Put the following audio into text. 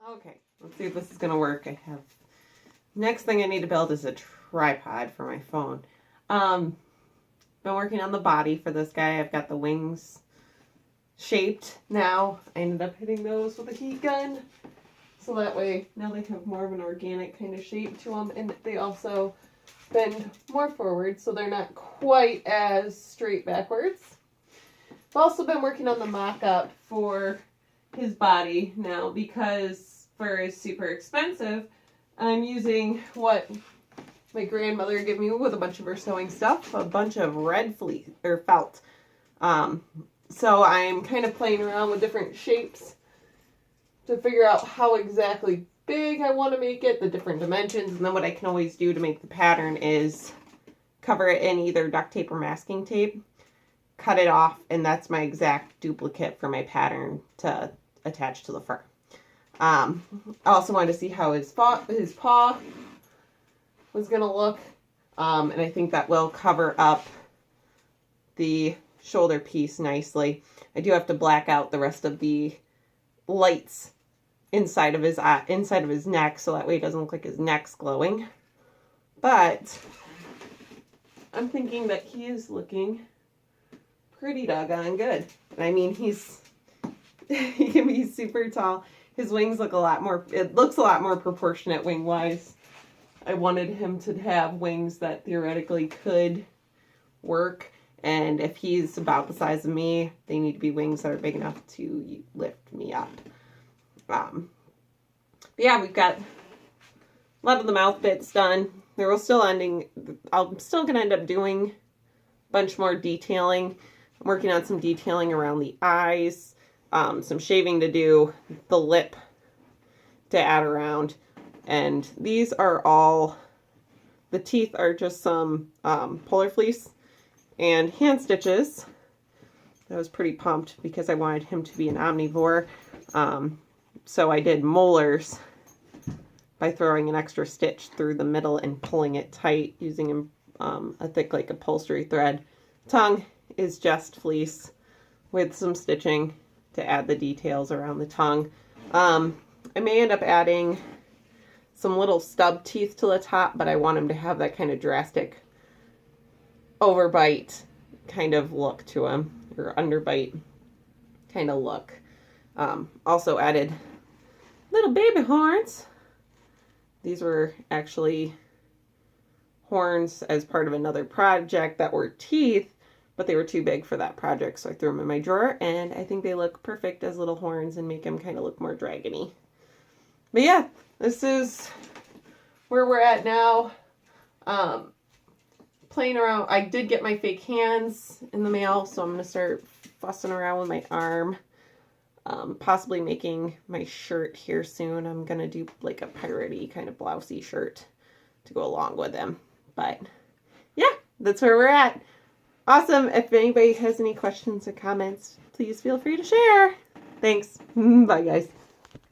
Okay, let's see if this is going to work. I have, next thing I need to build is a tripod for my phone. Been working on the body for this guy. I've got the wings shaped now. I ended up hitting those with a heat gun. So that way, now they have more of an organic kind of shape to them. And they also bend more forward, so they're not quite as straight backwards. I've also been working on the mock-up for his body now, because fur is super expensive. I'm using what my grandmother gave me with a bunch of her sewing stuff, a bunch of red fleece or felt. So I'm kind of playing around with different shapes to figure out how exactly big I want to make it, the different dimensions, and then what I can always do to make the pattern is cover it in either duct tape or masking tape, cut it off, and that's my exact duplicate for my pattern to attach to the fur. I also wanted to see how his paw was going to look, and I think that will cover up the shoulder piece nicely. I do have to black out the rest of the lights inside of his neck, so that way it doesn't look like his neck's glowing. But I'm thinking that he is looking pretty doggone good. And I mean, he can be super tall. His wings look it looks a lot more proportionate wing-wise. I wanted him to have wings that theoretically could work. And if he's about the size of me, they need to be wings that are big enough to lift me up. But yeah, we've got a lot of the mouth bits done. I'm still going to end up doing a bunch more detailing. I'm working on some detailing around the eyes, some shaving to do, the lip to add around. And these are all, the teeth are just some polar fleece and hand stitches. I was pretty pumped because I wanted him to be an omnivore. So I did molars by throwing an extra stitch through the middle and pulling it tight using a thick like upholstery thread. Tongue is just fleece with some stitching to add the details around the tongue. I may end up adding some little stub teeth to the top, but I want him to have that kind of drastic overbite kind of look to him, or underbite kind of look. Also added little baby horns. These were actually horns as part of another project that were teeth, but they were too big for that project, so I threw them in my drawer, and I think they look perfect as little horns and make him kind of look more dragony. But yeah, this is where we're at now. Playing around. I did get my fake hands in the mail, so I'm going to start fussing around with my arm. Possibly making my shirt here soon. I'm going to do like a piratey kind of blousey shirt to go along with them. But yeah, that's where we're at. Awesome. If anybody has any questions or comments, please feel free to share. Thanks. Bye, guys.